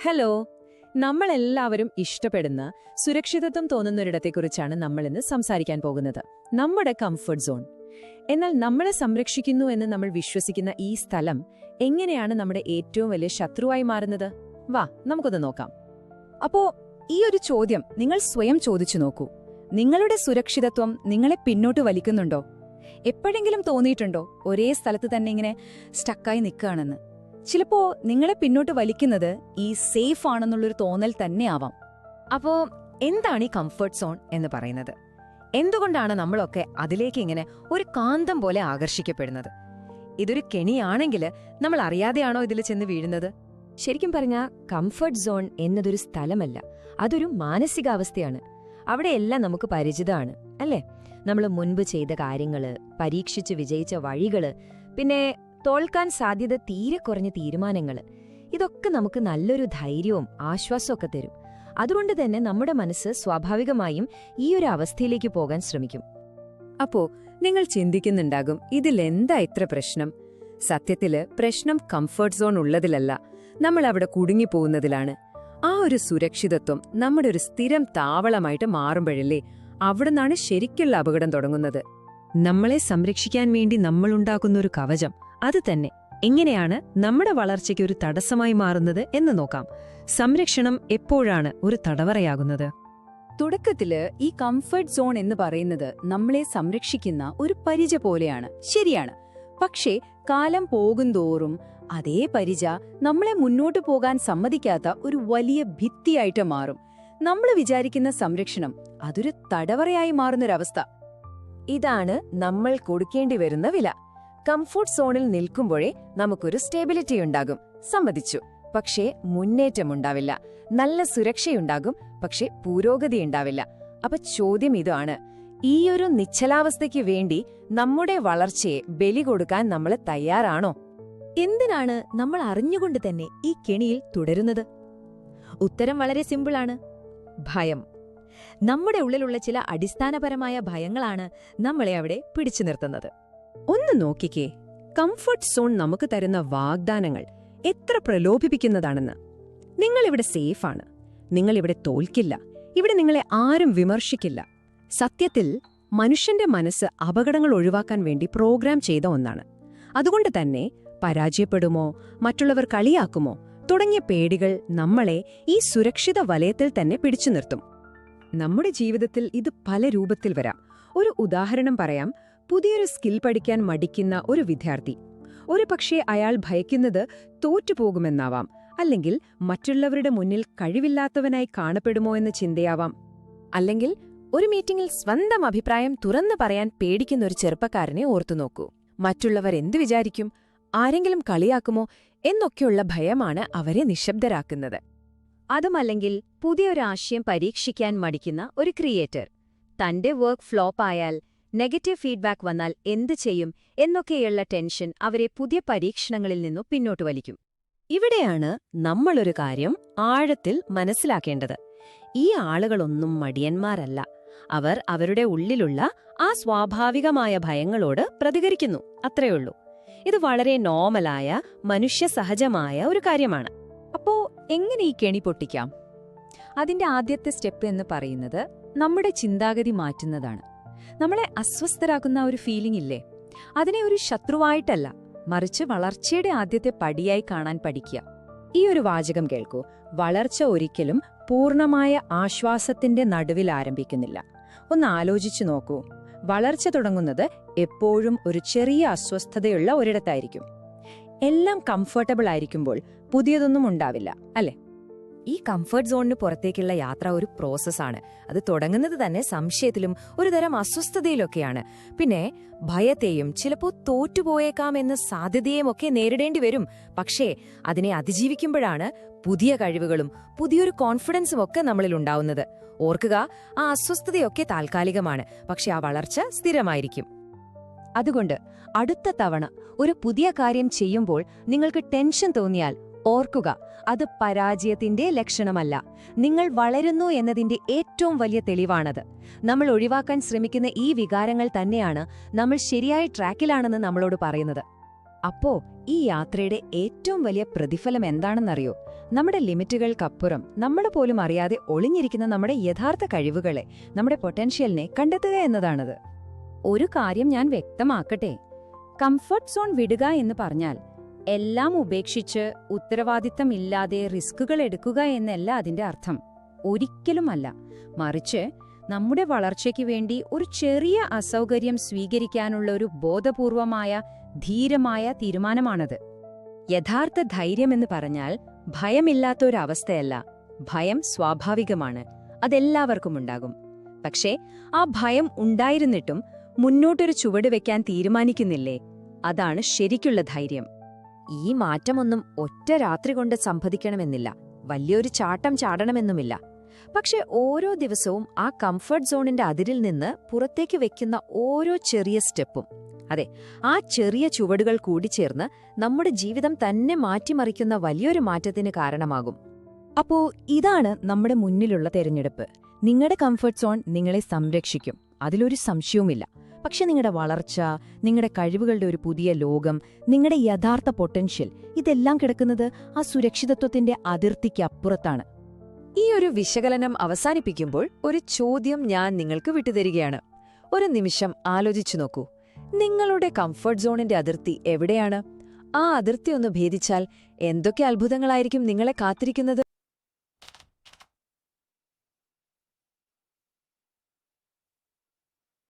Hello. നമ്മളെല്ലാവരും ഇഷ്ടപ്പെടുന്ന സുരക്ഷിതത്വം തോന്നുന്നൊരിടത്തെക്കുറിച്ചാണ് നമ്മളിന്ന് സംസാരിക്കാൻ പോകുന്നത്. നമ്മുടെ കംഫർട്ട് സോൺ. എന്നാൽ നമ്മളെ സംരക്ഷിക്കുന്നു എന്ന് നമ്മൾ വിശ്വസിക്കുന്ന ഈ സ്ഥലം എങ്ങനെയാണ് നമ്മുടെ ഏറ്റവും വലിയ ശത്രുവായി മാറുന്നത്? വാ, നമുക്കൊന്ന് നോക്കാം. അപ്പോ ഈ ഒരു ചോദ്യം നിങ്ങൾ സ്വയം ചോദിച്ചു നോക്കൂ. നിങ്ങളുടെ സുരക്ഷിതത്വം നിങ്ങളെ പിന്നോട്ട് വലിക്കുന്നുണ്ടോ? എപ്പോഴെങ്കിലും തോന്നിയിട്ടുണ്ടോ ഒരേ സ്ഥലത്ത് തന്നെ ഇങ്ങനെ സ്റ്റക്കായി നിൽക്കുകയാണെന്ന്? ചിലപ്പോ നിങ്ങളെ പിന്നോട്ട് വലിക്കുന്നത് ഈ സേഫ് ആണെന്നുള്ളൊരു തോന്നൽ തന്നെയാവാം. അപ്പോ എന്താണ് ഈ കംഫർട്ട് സോൺ എന്ന് പറയുന്നത്? എന്തുകൊണ്ടാണ് നമ്മളൊക്കെ അതിലേക്ക് ഇങ്ങനെ ഒരു കാന്തം പോലെ ആകർഷിക്കപ്പെടുന്നത്? ഇതൊരു കെണിയാണെങ്കിൽ നമ്മൾ അറിയാതെയാണോ ഇതിൽ ചെന്ന് വീഴുന്നത്? ശരിക്കും പറഞ്ഞാൽ കംഫർട്ട് സോൺ എന്നതൊരു സ്ഥലമല്ല, അതൊരു മാനസികാവസ്ഥയാണ്. അവിടെയെല്ലാം നമുക്ക് പരിചിതമാണ്, അല്ലേ? നമ്മൾ മുൻപ് ചെയ്ത കാര്യങ്ങള്, പരീക്ഷിച്ച് വിജയിച്ച വഴികള്, പിന്നെ തോൽക്കാൻ സാധ്യത തീരെ കുറഞ്ഞ തീരുമാനങ്ങള്, ഇതൊക്കെ നമുക്ക് നല്ലൊരു ധൈര്യവും ആശ്വാസമൊക്കെ തരും. അതുകൊണ്ട് തന്നെ നമ്മുടെ മനസ്സ് സ്വാഭാവികമായും ഈ ഒരു അവസ്ഥയിലേക്ക് പോകാൻ ശ്രമിക്കും. അപ്പോ നിങ്ങൾ ചിന്തിക്കുന്നുണ്ടാകും, ഇതിലെന്താ ഇത്ര പ്രശ്നം? സത്യത്തില് പ്രശ്നം കംഫർട്ട് സോൺ ഉള്ളതിലല്ല, നമ്മൾ അവിടെ കുടുങ്ങിപ്പോകുന്നതിലാണ്. ആ ഒരു സുരക്ഷിതത്വം നമ്മുടെ ഒരു സ്ഥിരം താവളമായിട്ട് മാറുമ്പോഴല്ലേ അവിടുന്നാണ് ശരിക്കുള്ള അപകടം തുടങ്ങുന്നത്. നമ്മളെ സംരക്ഷിക്കാൻ വേണ്ടി നമ്മളുണ്ടാക്കുന്ന ഒരു കവചം, അത് തന്നെ എങ്ങനെയാണ് നമ്മുടെ വളർച്ചയ്ക്ക് ഒരു തടസ്സമായി മാറുന്നത് എന്ന് നോക്കാം. സംരക്ഷണം എപ്പോഴാണ് ഒരു തടവറയാകുന്നത്? തുടക്കത്തില് ഈ കംഫർട്ട് സോൺ എന്ന് പറയുന്നത് നമ്മളെ സംരക്ഷിക്കുന്ന ഒരു പരിച പോലെയാണ്, ശരിയാണ്. പക്ഷേ കാലം പോകുന്തോറും അതേ പരിച നമ്മളെ മുന്നോട്ടു പോകാൻ സമ്മതിക്കാത്ത ഒരു വലിയ ഭിത്തിയായിട്ട് മാറും. നമ്മൾ വിചാരിക്കുന്ന സംരക്ഷണം അതൊരു തടവറയായി മാറുന്നൊരവസ്ഥ. ഇതാണ് നമ്മൾ കൊടുക്കേണ്ടി വരുന്ന വില. കംഫർട്ട് സോണിൽ നിൽക്കുമ്പോഴേ നമുക്കൊരു സ്റ്റെബിലിറ്റി ഉണ്ടാകും, സമ്മതിച്ചു. പക്ഷേ മുന്നേറ്റമുണ്ടാവില്ല. നല്ല സുരക്ഷയുണ്ടാകും, പക്ഷേ പുരോഗതിയുണ്ടാവില്ല. അപ്പൊ ചോദ്യം ഇതാണ്: ഈയൊരു നിശ്ചലാവസ്ഥയ്ക്ക് വേണ്ടി നമ്മുടെ വളർച്ചയെ ബലി കൊടുക്കാൻ നമ്മൾ തയ്യാറാണോ? എന്തിനാണ് നമ്മൾ അറിഞ്ഞുകൊണ്ട് തന്നെ ഈ കെണിയിൽ തുടരുന്നത്? ഉത്തരം വളരെ സിമ്പിളാണ്: ഭയം. നമ്മുടെ ഉള്ളിലുള്ള ചില അടിസ്ഥാനപരമായ ഭയങ്ങളാണ് നമ്മളെ അവിടെ പിടിച്ചു നിർത്തുന്നത്. ഒന്ന് നോക്കിക്കേ, കംഫർട്ട് സോൺ നമുക്ക് തരുന്ന വാഗ്ദാനങ്ങൾ എത്ര പ്രലോഭിപ്പിക്കുന്നതാണെന്ന്. നിങ്ങളിവിടെ സേഫാണ്, നിങ്ങളിവിടെ തോൽക്കില്ല, ഇവിടെ നിങ്ങളെ ആരും വിമർശിക്കില്ല. സത്യത്തിൽ മനുഷ്യന്റെ മനസ്സ് അപകടങ്ങൾ ഒഴിവാക്കാൻ വേണ്ടി പ്രോഗ്രാം ചെയ്ത ഒന്നാണ്. അതുകൊണ്ട് തന്നെ പരാജയപ്പെടുമോ, മറ്റുള്ളവർ കളിയാക്കുമോ തുടങ്ങിയ പേടികൾ നമ്മളെ ഈ സുരക്ഷിത വലയത്തിൽ തന്നെ പിടിച്ചു നിർത്തും. നമ്മുടെ ജീവിതത്തിൽ ഇത് പല രൂപത്തിൽ വരാം. ഒരു ഉദാഹരണം പറയാം. പുതിയൊരു സ്കിൽ പഠിക്കാൻ മടിക്കുന്ന ഒരു വിദ്യാർത്ഥി. ഒരു പക്ഷേ അയാൾ ഭയക്കുന്നത് തോറ്റുപോകുമെന്നാവാം, അല്ലെങ്കിൽ മറ്റുള്ളവരുടെ മുന്നിൽ കഴിവില്ലാത്തവനായി കാണപ്പെടുമോ എന്ന ചിന്തയാവാം. അല്ലെങ്കിൽ ഒരു മീറ്റിംഗിൽ സ്വന്തം അഭിപ്രായം തുറന്നു പറയാൻ പേടിക്കുന്ന ഒരു ചെറുപ്പക്കാരനെ ഓർത്തുനോക്കൂ. മറ്റുള്ളവർ എന്തു വിചാരിക്കും, ആരെങ്കിലും കളിയാക്കുമോ എന്നൊക്കെയുള്ള ഭയമാണ് അവരെ നിശബ്ദരാക്കുന്നത്. അതുമല്ലെങ്കിൽ പുതിയൊരാശയം പരീക്ഷിക്കാൻ മടിക്കുന്ന ഒരു ക്രിയേറ്റർ. തന്റെ വർക്ക് ഫ്ലോപ്പ് ആയാൽ, നെഗറ്റീവ് ഫീഡ്ബാക്ക് വന്നാൽ എന്തു ചെയ്യും എന്നൊക്കെയുള്ള ടെൻഷൻ അവരെ പുതിയ പരീക്ഷണങ്ങളിൽ നിന്നു പിന്നോട്ട് വലിക്കും. ഇവിടെയാണ് നമ്മളൊരു കാര്യം ആഴത്തിൽ മനസ്സിലാക്കേണ്ടത്. ഈ ആളുകളൊന്നും മടിയന്മാരല്ല. അവർ അവരുടെ ഉള്ളിലുള്ള ആ സ്വാഭാവികമായ ഭയങ്ങളോട് പ്രതികരിക്കുന്നു, അത്രയുള്ളൂ. ഇത് വളരെ നോർമലായ, മനുഷ്യസഹജമായ ഒരു കാര്യമാണ്. അപ്പോ എങ്ങനെ ഈ കെണി പൊട്ടിക്കാം? അതിന്റെ ആദ്യത്തെ സ്റ്റെപ്പ് എന്ന് പറയുന്നത് നമ്മുടെ ചിന്താഗതി മാറ്റുന്നതാണ്. നമ്മളെ അസ്വസ്ഥരാക്കുന്ന ഒരു ഫീലിംഗ് ഇല്ലേ, അതിനെ ഒരു ശത്രുവായിട്ടല്ല, മറിച്ച് വളർച്ചയുടെ ആദ്യത്തെ പടിയായി കാണാൻ പഠിക്കുക. ഈ ഒരു വാചകം കേൾക്കൂ: വളർച്ച ഒരിക്കലും പൂർണ്ണമായ ആശ്വാസത്തിന്റെ നടുവിൽ ആരംഭിക്കുന്നില്ല. ഒന്ന് ആലോചിച്ചു നോക്കൂ. വളർച്ച തുടങ്ങുന്നത് എപ്പോഴും ഒരു ചെറിയ അസ്വസ്ഥതയുള്ള ഒരിടത്തായിരിക്കും. എല്ലാം കംഫർട്ടബിൾ ആയിരിക്കുമ്പോൾ പുതിയതൊന്നും ഉണ്ടാവില്ല, അല്ലേ? ഈ കംഫർട്ട് സോണിന് പുറത്തേക്കുള്ള യാത്ര ഒരു പ്രോസസ്സാണ്. അത് തുടങ്ങുന്നത് തന്നെ സംശയത്തിലും ഒരുതരം അസ്വസ്ഥതയിലൊക്കെയാണ്. പിന്നെ ഭയത്തെയും ചിലപ്പോൾ തോറ്റുപോയേക്കാമെന്ന സാധ്യതയുമൊക്കെ നേരിടേണ്ടി വരും. പക്ഷേ അതിനെ അതിജീവിക്കുമ്പോഴാണ് പുതിയ കഴിവുകളും പുതിയൊരു കോൺഫിഡൻസും ഒക്കെ നമ്മളിൽ ഉണ്ടാവുന്നത്. ഓർക്കുക, ആ അസ്വസ്ഥതയൊക്കെ താൽക്കാലികമാണ്, പക്ഷെ ആ വളർച്ച സ്ഥിരമായിരിക്കും. അതുകൊണ്ട് അടുത്ത തവണ ഒരു പുതിയ കാര്യം ചെയ്യുമ്പോൾ നിങ്ങൾക്ക് ടെൻഷൻ തോന്നിയാൽ ഓർക്കുക, അത് പരാജയത്തിന്റെ ലക്ഷണമല്ല, നിങ്ങൾ വളരുന്നു എന്നതിന്റെ ഏറ്റവും വലിയ തെളിവാണത്. നമ്മൾ ഒഴിവാക്കാൻ ശ്രമിക്കുന്ന ഈ വികാരങ്ങൾ തന്നെയാണ് നമ്മൾ ശരിയായ ട്രാക്കിലാണെന്ന് നമ്മളോട് പറയുന്നത്. അപ്പോ ഈ യാത്രയുടെ ഏറ്റവും വലിയ പ്രതിഫലം എന്താണെന്നറിയോ? നമ്മുടെ ലിമിറ്റുകൾക്കപ്പുറം നമ്മൾ പോലും അറിയാതെ ഒളിഞ്ഞിരിക്കുന്ന നമ്മുടെ യഥാർത്ഥ കഴിവുകളെ, നമ്മുടെ പൊട്ടൻഷ്യലിനെ കണ്ടെത്തുക എന്നതാണത്. ഒരു കാര്യം ഞാൻ വ്യക്തമാക്കട്ടെ. കംഫർട്ട് സോൺ വിടുക എന്ന് പറഞ്ഞാൽ എല്ലാം ഉപേക്ഷിച്ച് ഉത്തരവാദിത്തമില്ലാതെ റിസ്കുകൾ എടുക്കുക എന്നല്ല അതിന്റെ അർത്ഥം. ഒരിക്കലുമല്ല. മറിച്ച് നമ്മുടെ വളർച്ചയ്ക്ക് വേണ്ടി ഒരു ചെറിയ അസൗകര്യം സ്വീകരിക്കാനുള്ള ഒരു ബോധപൂർവമായ, ധീരമായ തീരുമാനമാണത്. യഥാർത്ഥ ധൈര്യമെന്ന് പറഞ്ഞാൽ ഭയമില്ലാത്തൊരവസ്ഥയല്ല. ഭയം സ്വാഭാവികമാണ്, അതെല്ലാവർക്കും ഉണ്ടാകും. പക്ഷേ ആ ഭയം ഉണ്ടായിരുന്നിട്ടും മുന്നോട്ടൊരു ചുവട് വെക്കാൻ തീരുമാനിക്കുന്നില്ലേ, അതാണ് ശരിക്കുള്ള ധൈര്യം. ഈ മാറ്റമൊന്നും ഒറ്റ രാത്രി കൊണ്ട് സംഭവിക്കണമെന്നില്ല, വലിയൊരു ചാട്ടം ചാടണമെന്നുമില്ല. പക്ഷെ ഓരോ ദിവസവും ആ കംഫർട്ട് സോണിന്റെ അതിരിൽ നിന്ന് പുറത്തേക്ക് വെക്കുന്ന ഓരോ ചെറിയ സ്റ്റെപ്പും, അതെ, ആ ചെറിയ ചുവടുകൾ കൂടിച്ചേർന്ന് നമ്മുടെ ജീവിതം തന്നെ മാറ്റിമറിക്കുന്ന വലിയൊരു മാറ്റത്തിന് കാരണമാകും. അപ്പോ ഇതാണ് നമ്മുടെ മുന്നിലുള്ള തെരഞ്ഞെടുപ്പ്. നിങ്ങളുടെ കംഫർട്ട് സോൺ നിങ്ങളെ സംരക്ഷിക്കും, അതിലൊരു സംശയവുമില്ല. പക്ഷെ നിങ്ങളുടെ വളർച്ച, നിങ്ങളുടെ കഴിവുകളുടെ ഒരു പുതിയ ലോകം, നിങ്ങളുടെ യഥാർത്ഥ പൊട്ടൻഷ്യൽ, ഇതെല്ലാം കിടക്കുന്നത് ആ സുരക്ഷിതത്വത്തിന്റെ അതിർത്തിക്കപ്പുറത്താണ്. ഈ ഒരു വിശകലനം അവസാനിപ്പിക്കുമ്പോൾ ഒരു ചോദ്യം ഞാൻ നിങ്ങൾക്ക് വിട്ടുതരികയാണ്. ഒരു നിമിഷം ആലോചിച്ചു നോക്കൂ. നിങ്ങളുടെ കംഫർട്ട് സോണിന്റെ അതിർത്തി എവിടെയാണ്? ആ അതിർത്തി ഒന്ന് ഭേദിച്ചാൽ എന്തൊക്കെ അത്ഭുതങ്ങളായിരിക്കും നിങ്ങളെ കാത്തിരിക്കുന്നത്?